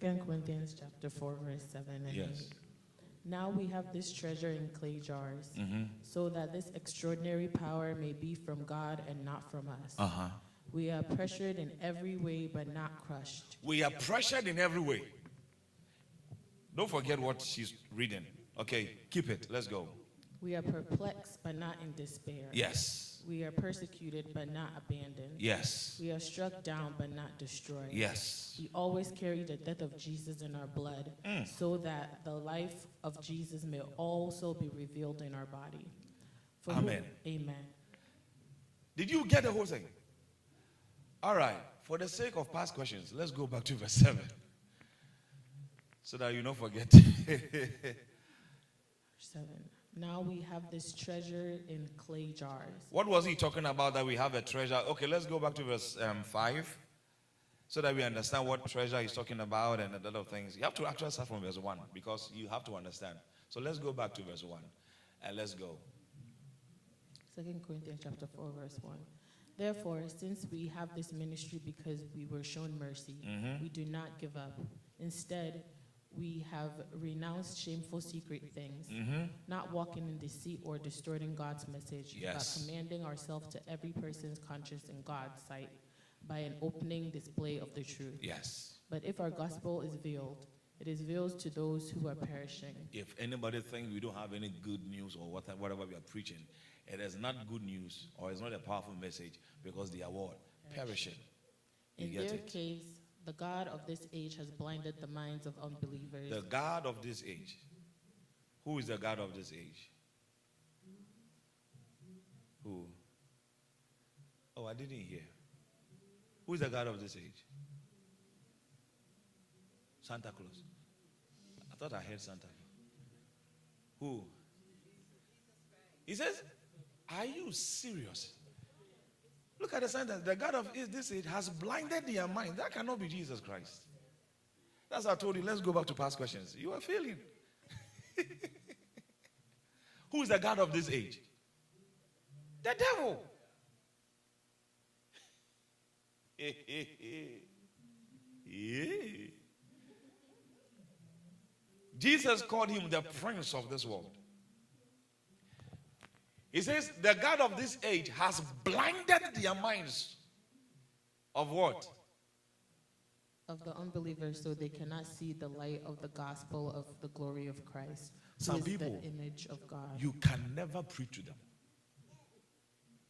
2 Corinthians chapter 4, verse 7 and 8. Yes. Now we have this treasure in clay jars, so that this extraordinary power may be from God and not from us. We are pressured in every way, but not crushed. We are pressured in every way. Don't forget what she's reading. Okay, keep it. Let's go. We are perplexed, but not in despair. Yes. We are persecuted, but not abandoned. Yes. We are struck down, but not destroyed. Yes. We always carry the death of Jesus in our blood, so that the life of Jesus may also be revealed in our body. Amen. Amen. Did you get the whole thing? All right. For the sake of past questions, let's go back to verse 7. So that you don't forget. 7. Now we have this treasure in clay jars. What was he talking about that we have a treasure? Okay, let's go back to verse 5 so that we understand what treasure he's talking about and a lot of things. You have to actually start from verse 1 because you have to understand. So let's go back to verse 1 and let's go. 2 Corinthians chapter 4, verse 1. Therefore, since we have this ministry because we were shown mercy, we do not give up. Instead, we have renounced shameful secret things, not walking in deceit or distorting God's message, but commanding ourselves to every person's conscience in God's sight by an opening display of the truth. Yes. But if our gospel is veiled, it is veiled to those who are perishing. If anybody thinks we don't have any good news or whatever we are preaching, it is not good news or it's not a powerful message because they are what? Perishing. In their case, the God of this age has blinded the minds of unbelievers. The God of this age. Who is the God of this age? Who? Oh, I didn't hear. Who is the God of this age? Santa Claus. I thought I heard Santa Claus. Who? He says, are you serious? Look at the sentence. The God of this age has blinded their mind. That cannot be Jesus Christ. That's what I told you. Let's go back to past questions. You are failing. Who is the God of this age? The devil. Yeah. Jesus called him the prince of this world. He says the God of this age has blinded their minds of what? Of the unbelievers, so they cannot see the light of the gospel of the glory of Christ. Some who is people, the image of God. You can never preach to them.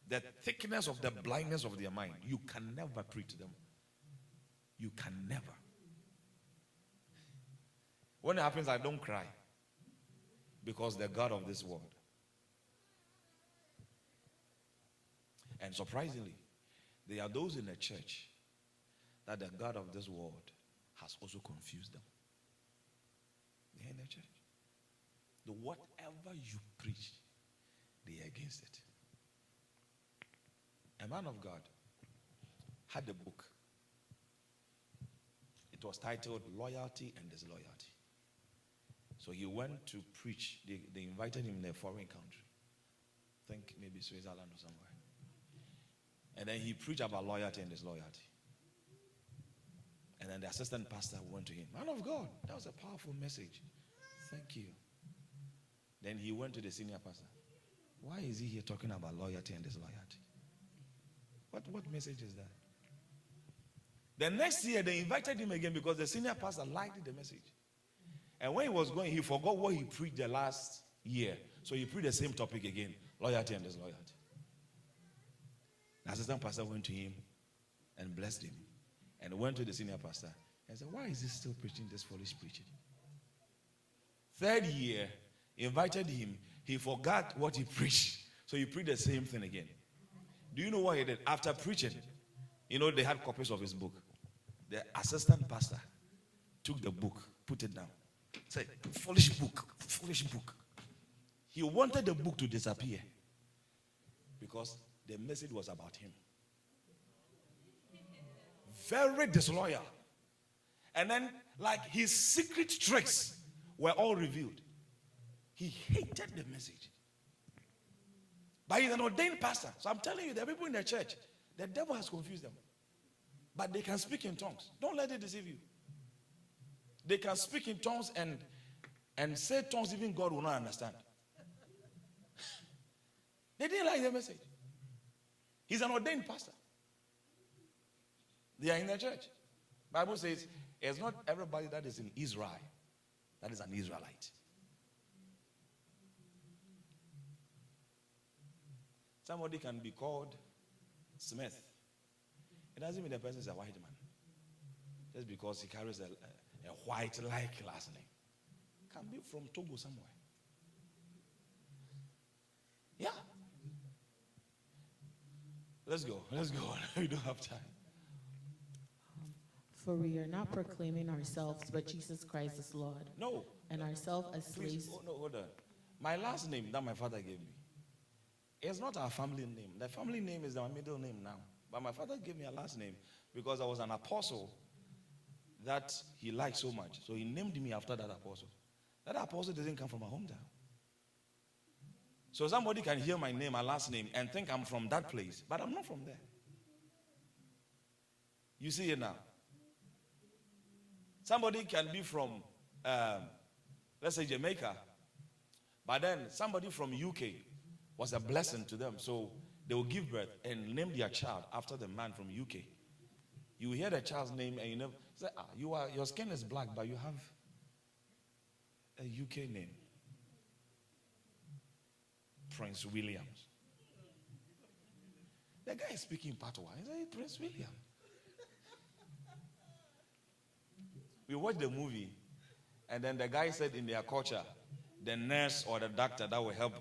The thickness of the blindness of their mind, you can never preach to them. You can never. When it happens, I don't cry. Because the God of this world. And surprisingly, there are those in the church that the God of this world has also confused them. They're in the church. The whatever you preach, they are against it. A man of God had a book. It was titled Loyalty and Disloyalty. So he went to preach. They invited him in a foreign country. I think maybe Switzerland or somewhere. And then he preached about loyalty and disloyalty. And then the assistant pastor went to him. Man of God, that was a powerful message. Thank you. Then he went to the senior pastor. Why is he here talking about loyalty and disloyalty? What message is that? The next year, they invited him again because the senior pastor liked the message. And when he was going, he forgot what he preached the last year. So he preached the same topic again, loyalty and disloyalty. The assistant pastor went to him and blessed him. And went to the senior pastor and said, why is he still preaching this foolish preaching? Third year, invited him. He forgot what he preached. So he preached the same thing again. Do you know what he did? After preaching, they had copies of his book. The assistant pastor took the book, put it down. Said, foolish book, foolish book. He wanted the book to disappear because the message was about him. Very disloyal. And then, like, his secret tricks were all revealed. He hated the message. But he's an ordained pastor. So I'm telling you, the people in the church, the devil has confused them. But they can speak in tongues. Don't let it deceive you. They can speak in tongues and say tongues even God will not understand. They didn't like the message. He's an ordained pastor. They are in the church. Bible says it's not everybody that is in Israel that is an Israelite. Somebody can be called Smith. It doesn't mean the person is a white man. Just because he carries a white-like last name. Can be from Togo somewhere. Yeah. Let's go. We don't have time. For we are not proclaiming ourselves, but Jesus Christ is Lord. No. And ourselves as Please, slaves. no, hold on. My last name that my father gave me, it's not our family name. The family name is our middle name now. But my father gave me a last name because I was an apostle that he liked so much. So he named me after that apostle. That apostle doesn't come from my hometown. So somebody can hear my name, my last name, and think I'm from that place. But I'm not from there. You see it now. Somebody can be from, let's say, Jamaica. But then somebody from UK was a blessing to them. So they will give birth and name their child after the man from UK. You hear the child's name and you never say, your skin is black, but you have a UK name. Prince Williams. The guy is speaking patois. He said, Prince William. We watched the movie, and then the guy said in their culture, the nurse or the doctor that will help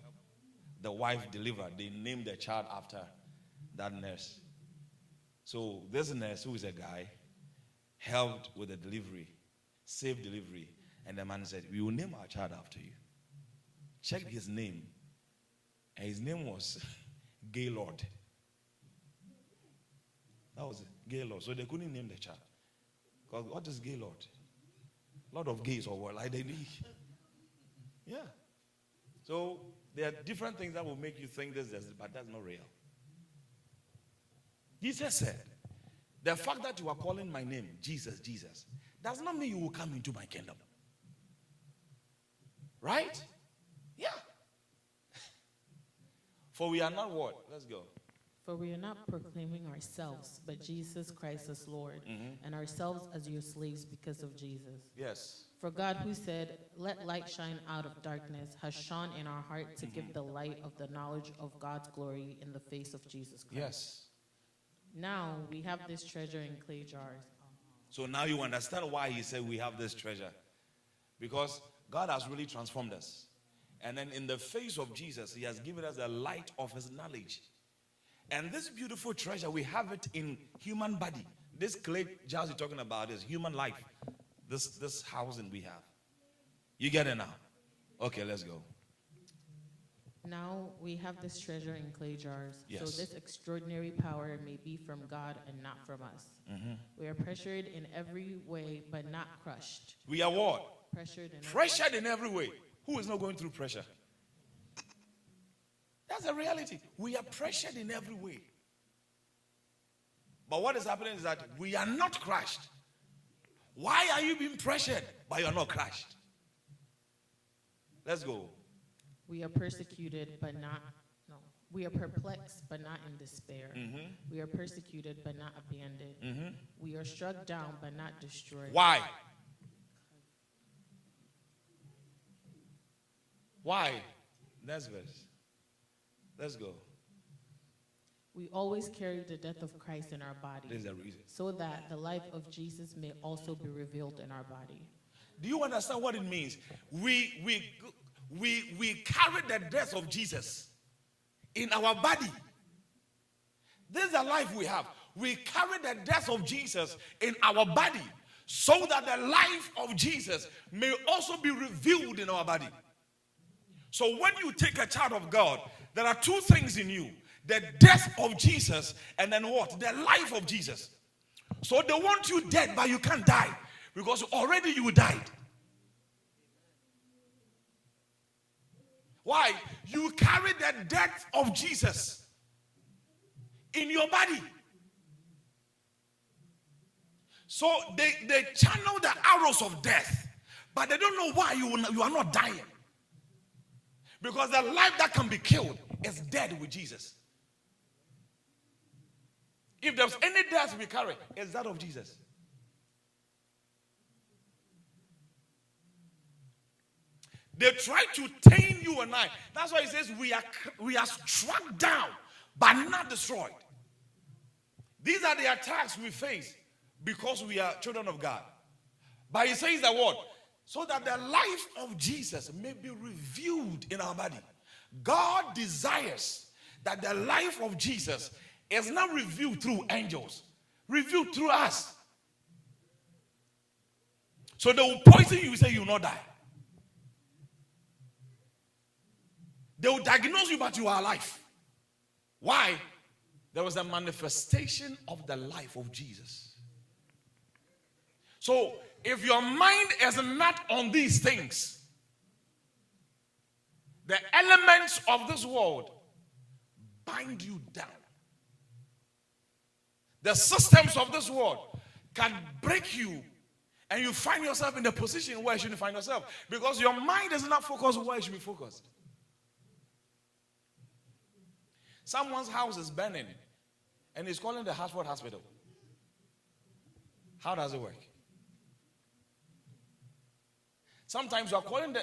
the wife deliver, they named the child after that nurse. So this nurse, who is a guy, helped with the delivery, safe delivery, and the man said, we will name our child after you. Checked his name, and his name was Gaylord. That was it, Gaylord. So they couldn't name the child. Because what is Gaylord? A lot of gays or what? Like they need. Yeah. So there are different things that will make you think this, but that's not real. Jesus said, the fact that you are calling my name, Jesus, Jesus, does not mean you will come into my kingdom. Right? Yeah. For we are not what? Let's go. For we are not proclaiming ourselves, but Jesus Christ as Lord, and ourselves as your slaves because of Jesus. Yes. For God, who said, let light shine out of darkness, has shone in our heart to give the light of the knowledge of God's glory in the face of Jesus Christ. Yes. Now we have this treasure in clay jars. So now you understand why he said we have this treasure. Because God has really transformed us. And then in the face of Jesus, he has given us the light of his knowledge. And this beautiful treasure, we have it in human body. This clay jars you're talking about is human life. This housing we have. You get it now? Okay, let's go. Now we have this treasure in clay jars, Yes. so this extraordinary power may be from God and not from us. We are pressured in every way, but not crushed. We are what? Pressured In every way. Who is not going through pressure? That's the reality. We are pressured in every way. But what is happening is that we are not crushed. Why are you being pressured, but you're not crushed? Let's go. We are persecuted, but not, no. We are perplexed, but not in despair. We are persecuted, but not abandoned. We are struck down, but not destroyed. Why? Why? Next verse. Let's go. We always carry the death of Christ in our body, There's a reason. so that the life of Jesus may also be revealed in our body. Do you understand what it means? We carry the death of Jesus in our body. This is the life we have. We carry the death of Jesus in our body so that the life of Jesus may also be revealed in our body. So when you take a child of God, there are two things in you. The death of Jesus and then what? The life of Jesus. So they want you dead, but you can't die because already you died. Why? You carry the death of Jesus in your body. So they channel the arrows of death, but they don't know why you are not dying. Because the life that can be killed is dead with Jesus. If there's any death we carry, it's that of Jesus. They try to tame you and I. That's why he says we are struck down, but not destroyed. These are the attacks we face because we are children of God. But he says the word, so that the life of Jesus may be revealed in our body. God desires that the life of Jesus is not revealed through angels, revealed through us. So they will poison you, say you will not die. They will diagnose you, but you are alive. Why? There was a manifestation of the life of Jesus. So, if your mind is not on these things, the elements of this world bind you down. The systems of this world can break you, and you find yourself in a position where you shouldn't find yourself, because your mind is not focused where you should be focused. Someone's house is burning, and he's calling the Hartford Hospital. How does it work? Sometimes you are calling the